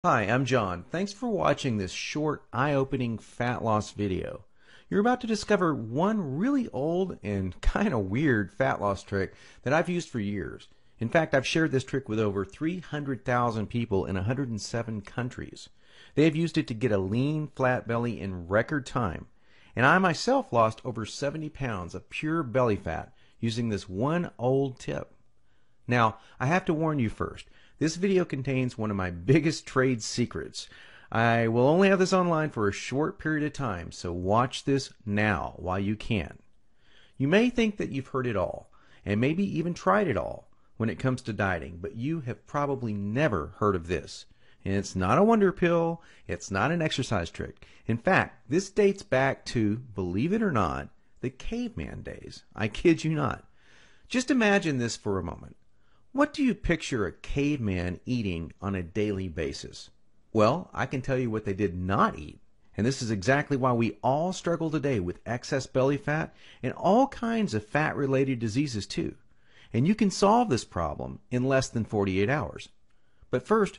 Hi, I'm John. Thanks for watching this short, eye-opening fat loss video. You're about to discover one really old and kind of weird fat loss trick that I've used for years. In fact, I've shared this trick with over 300,000 people in 107 countries. They have used it to get a lean, flat belly in record time. And I myself lost over 70 pounds of pure belly fat using this one old tip. Now, I have to warn you first. This video contains one of my biggest trade secrets. I will only have this online for a short period of time, so watch this now while you can. You may think that you've heard it all, and maybe even tried it all when it comes to dieting, but you have probably never heard of this. And it's not a wonder pill, it's not an exercise trick. In fact, this dates back to, believe it or not, the caveman days. I kid you not. Just imagine this for a moment. What do you picture a caveman eating on a daily basis? Well, I can tell you what they did not eat. And this is exactly why we all struggle today with excess belly fat and all kinds of fat-related diseases too. And you can solve this problem in less than 48 hours. But first,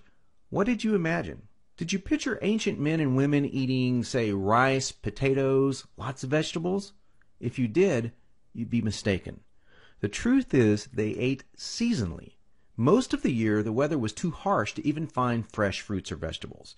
what did you imagine? Did you picture ancient men and women eating, say, rice, potatoes, lots of vegetables? If you did, you'd be mistaken. The truth is they ate seasonally. Most of the year, the weather was too harsh to even find fresh fruits or vegetables.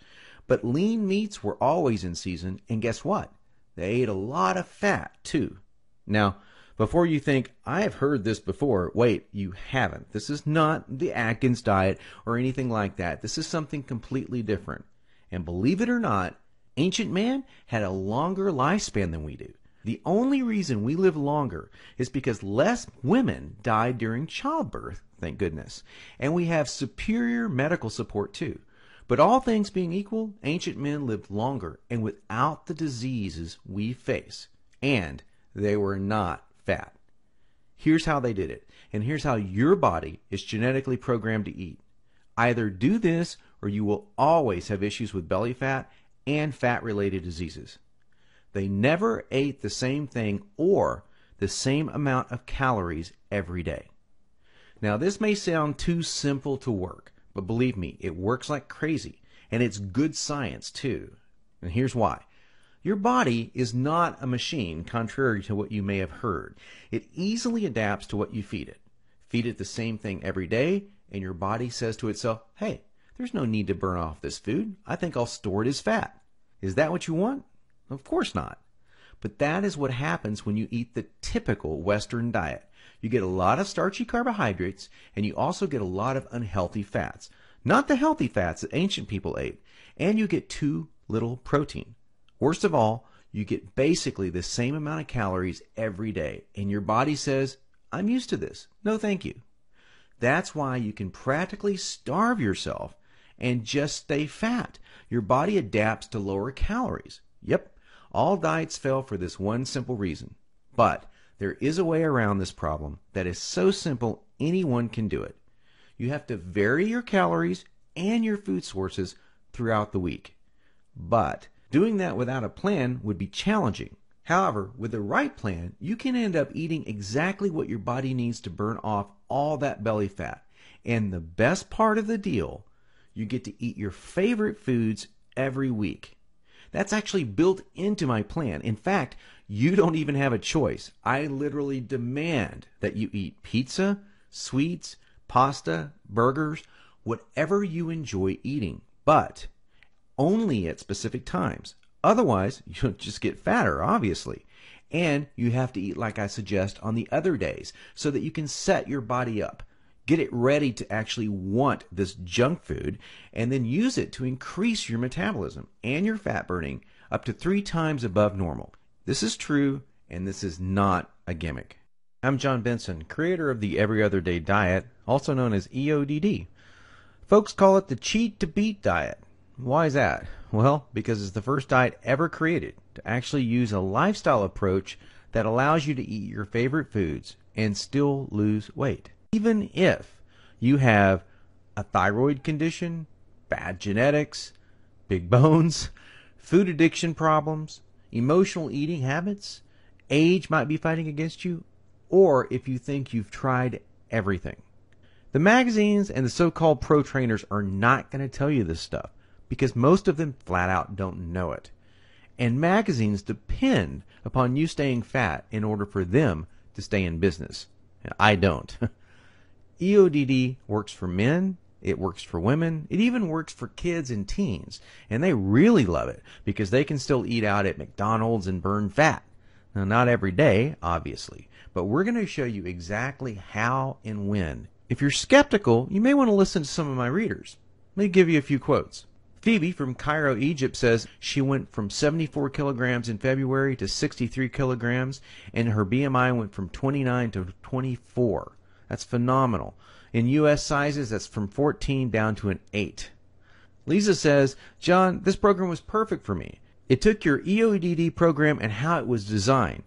But lean meats were always in season, and guess what? They ate a lot of fat, too. Now, before you think, I have heard this before, wait, you haven't. This is not the Atkins diet or anything like that. This is something completely different. And believe it or not, ancient man had a longer lifespan than we do. The only reason we live longer is because less women died during childbirth, thank goodness. And we have superior medical support too. But all things being equal, ancient men lived longer and without the diseases we face. And they were not fat. Here's how they did it. And here's how your body is genetically programmed to eat. Either do this or you will always have issues with belly fat and fat-related diseases. They never ate the same thing or the same amount of calories every day. Now, this may sound too simple to work, but believe me, it works like crazy, and it's good science too. And here's why. Your body is not a machine, contrary to what you may have heard. It easily adapts to what you feed it. Feed it the same thing every day, and your body says to itself, hey, there's no need to burn off this food. I think I'll store it as fat. Is that what you want? Of course not. But that is what happens when you eat the typical Western diet. You get a lot of starchy carbohydrates, and you also get a lot of unhealthy fats. Not the healthy fats that ancient people ate. And you get too little protein. Worst of all, you get basically the same amount of calories every day. And your body says, I'm used to this. No, thank you. That's why you can practically starve yourself and just stay fat. Your body adapts to lower calories. Yep. All diets fail for this one simple reason. But there is a way around this problem that is so simple anyone can do it. You have to vary your calories and your food sources throughout the week. But doing that without a plan would be challenging. However, with the right plan, you can end up eating exactly what your body needs to burn off all that belly fat. And the best part of the deal, you get to eat your favorite foods every week. That's actually built into my plan. In fact, you don't even have a choice. I literally demand that you eat pizza, sweets, pasta, burgers, whatever you enjoy eating, but only at specific times. Otherwise, you'll just get fatter, obviously. And you have to eat like I suggest on the other days so that you can set your body up. Get it ready to actually want this junk food and then use it to increase your metabolism and your fat burning up to 3 times above normal. This is true, and this is not a gimmick. I'm John Benson, creator of the Every Other Day Diet, also known as EODD. Folks call it the cheat to beat diet. Why is that? Well, because it's the first diet ever created to actually use a lifestyle approach that allows you to eat your favorite foods and still lose weight. Even if you have a thyroid condition, bad genetics, big bones, food addiction problems, emotional eating habits, age might be fighting against you, or if you think you've tried everything. The magazines and the so-called pro trainers are not going to tell you this stuff, because most of them flat out don't know it. And magazines depend upon you staying fat in order for them to stay in business. I don't. EODD works for men, it works for women, it even works for kids and teens, and they really love it because they can still eat out at McDonald's and burn fat. Now, not every day, obviously, but we're going to show you exactly how and when. If you're skeptical, you may want to listen to some of my readers. Let me give you a few quotes. Phoebe from Cairo, Egypt says she went from 74 kilograms in February to 63 kilograms, and her BMI went from 29 to 24. That's phenomenal. In U.S. sizes, that's from 14 down to an 8. Lisa says, John, this program was perfect for me. It took your EODD program and how it was designed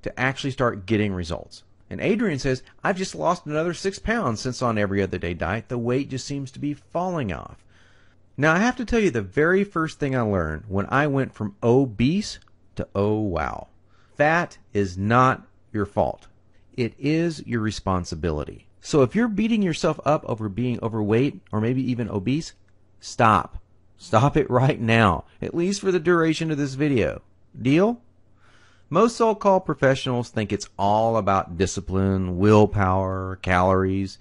to actually start getting results. And Adrian says, I've just lost another 6 pounds since on every other day diet. The weight just seems to be falling off. Now, I have to tell you the very first thing I learned when I went from obese to oh wow. Fat is not your fault. It is your responsibility. So if you're beating yourself up over being overweight or maybe even obese, stop. Stop it right now, at least for the duration of this video. Deal? Most so-called professionals think it's all about discipline, willpower, calories.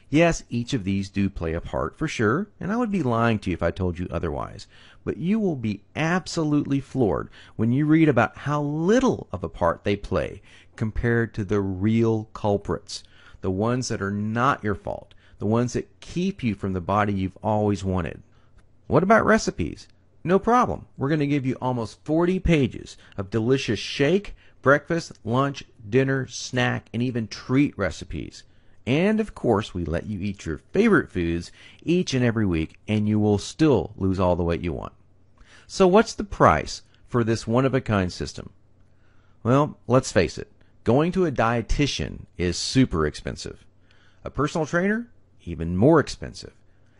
Yes, each of these do play a part for sure, and I would be lying to you if I told you otherwise. But you will be absolutely floored when you read about how little of a part they play compared to the real culprits, the ones that are not your fault, the ones that keep you from the body you've always wanted. What about recipes? No problem. We're going to give you almost 40 pages of delicious shake, breakfast, lunch, dinner, snack, and even treat recipes. And of course, we let you eat your favorite foods each and every week, and you will still lose all the weight you want. So what's the price for this one-of-a-kind system? Well, let's face it. Going to a dietitian is super expensive. A personal trainer? Even more expensive.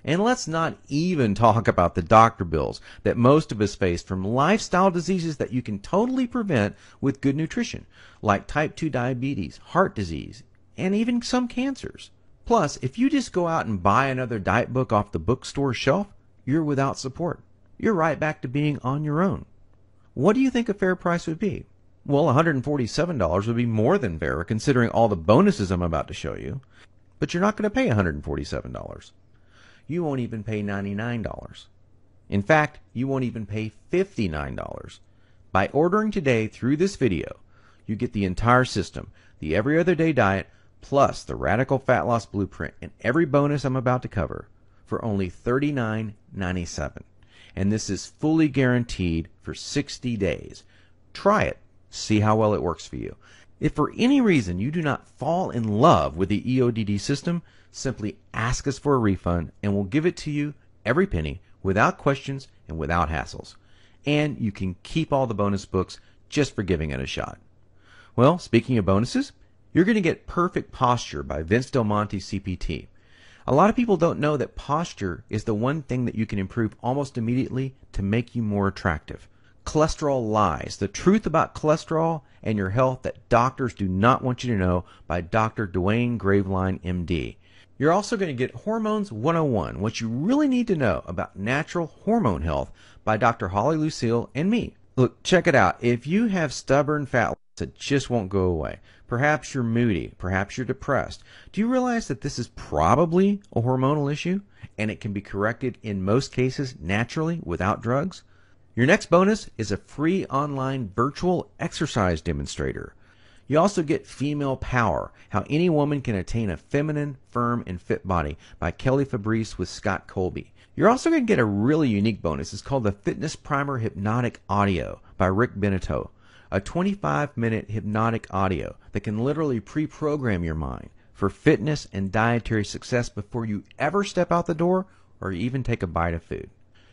And let's not even talk about the doctor bills that most of us face from lifestyle diseases that you can totally prevent with good nutrition, like type 2 diabetes, heart disease, and even some cancers. Plus, if you just go out and buy another diet book off the bookstore shelf, you're without support. You're right back to being on your own. What do you think a fair price would be? Well, $147 would be more than fair considering all the bonuses I'm about to show you. But you're not going to pay $147. You won't even pay $99. In fact, you won't even pay $59. By ordering today through this video, you get the entire system, the Every Other Day Diet, plus the Radical Fat Loss Blueprint and every bonus I'm about to cover for only $39.97. And this is fully guaranteed for 60 days. Try it. See how well it works for you. If for any reason you do not fall in love with the EODD system, simply ask us for a refund and we'll give it to you every penny without questions and without hassles. And you can keep all the bonus books just for giving it a shot. Well, speaking of bonuses, you're going to get Perfect Posture by Vince Del Monte CPT. A lot of people don't know that posture is the one thing that you can improve almost immediately to make you more attractive. Cholesterol Lies, the truth about cholesterol and your health that doctors do not want you to know by Dr. Dwayne Graveline, MD. You're also going to get Hormones 101, what you really need to know about natural hormone health by Dr. Holly Lucille and me. Look, check it out. If you have stubborn fat loss that just won't go away, perhaps you're moody, perhaps you're depressed, do you realize that this is probably a hormonal issue and it can be corrected in most cases naturally without drugs? Your next bonus is a free online virtual exercise demonstrator. You also get Female Power, How Any Woman Can Attain a Feminine, Firm, and Fit Body by Kelly Fabrice with Scott Colby. You're also going to get a really unique bonus. It's called the Fitness Primer Hypnotic Audio by Rick Beneteau, a 25-minute hypnotic audio that can literally pre-program your mind for fitness and dietary success before you ever step out the door or even take a bite of food.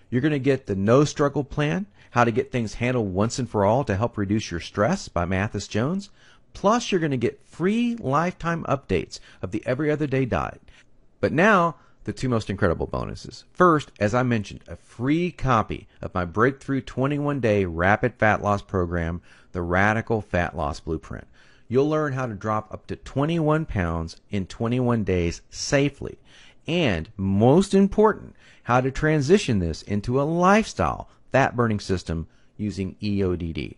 You're going to get the No Struggle Plan, How to Get Things Handled Once and For All to Help Reduce Your Stress by Mathis Jones. Plus, you're going to get free lifetime updates of the Every Other Day Diet. But now, the two most incredible bonuses. First, as I mentioned, a free copy of my Breakthrough 21-Day Rapid Fat Loss Program, the Radical Fat Loss Blueprint. You'll learn how to drop up to 21 pounds in 21 days safely. and, most important, how to transition this into a lifestyle fat burning system using EODD.